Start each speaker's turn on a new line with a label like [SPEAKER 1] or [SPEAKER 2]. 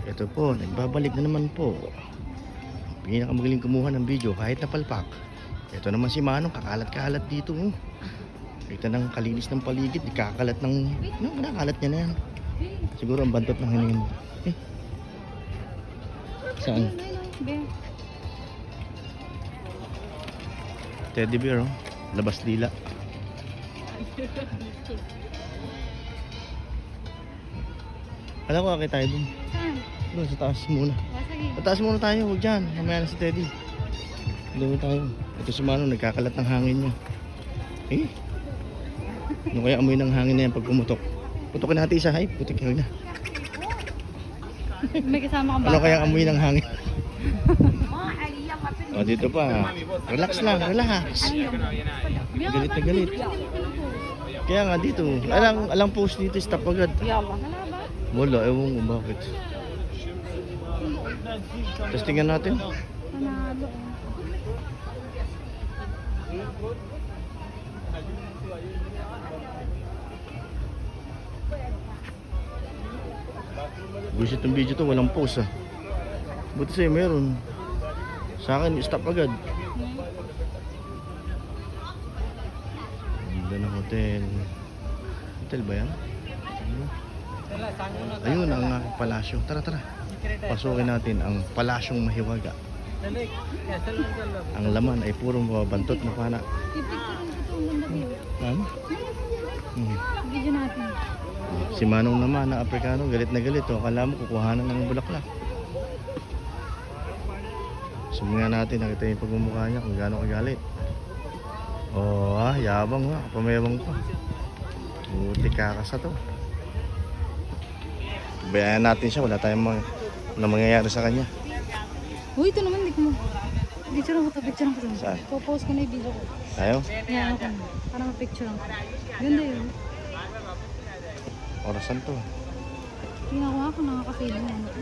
[SPEAKER 1] Ito po, nagbabalik na naman po. Pinakamagaling kumuha ng video kahit napalpak. Ito naman si Manong, kakalat-kalat dito. Oh. Ito ng kalinis ng paligid, ikakalat ng... No, kinakalat niya na yan. Siguro ang bantot ng hingin. Eh. Saan? Teddy bear, oh. Labas dila. Alam ko, akit tayo dun.
[SPEAKER 2] Saan?
[SPEAKER 1] Doon, sa taas muna.
[SPEAKER 2] Sige.
[SPEAKER 1] Sa taas muna tayo, huwag dyan. Mamaya na si Teddy. Doon tayo. Ito si Manong, nagkakalat ng hangin niya. Eh? Ano kaya amoy ng hangin na yan pag pumutok? Putokin natin isa, hay. Putik yun na.
[SPEAKER 2] May kasama kang bata.
[SPEAKER 1] Ano kaya amoy ng hangin? O, dito pa. Relax lang, relax. Galit na galit. Kaya nga dito. Alang post dito, stop agad. Wala, ewan ko bakit. Tapos tingnan natin.
[SPEAKER 2] Panalo.
[SPEAKER 1] Bullshit ng video to, walang post ah. Buti sa'yo meron. Sa akin, stop agad. Ganda ng hotel. Hotel ba yan? Ayun ang palasyo. Tara, tara. Pasukin natin ang palasyong Mahiwaga. Ang laman ay puro bantot na pana. Ano?
[SPEAKER 2] Video natin.
[SPEAKER 1] Si Manong naman na Afrikano, galit na galit. Oh. Akala mo kukuhanan ng bulaklak. Suminga natin, nakita yung pagmumukha niya kung gaano kagalit. Oh, yabang ha, pamewang pa. Buti kakasa to. Bayanan natin siya, wala tayong mangyayari sa kanya.
[SPEAKER 2] Uy, ito naman, di ko mo. Picture ko to.
[SPEAKER 1] Saan?
[SPEAKER 2] Popost ko na yung video ko.
[SPEAKER 1] Tayo?
[SPEAKER 2] Yan ako. Para ma-picture ako. Ganda yun.
[SPEAKER 1] Orasan to.
[SPEAKER 2] Tingnan ko nga kung nakaka-feeling ano to.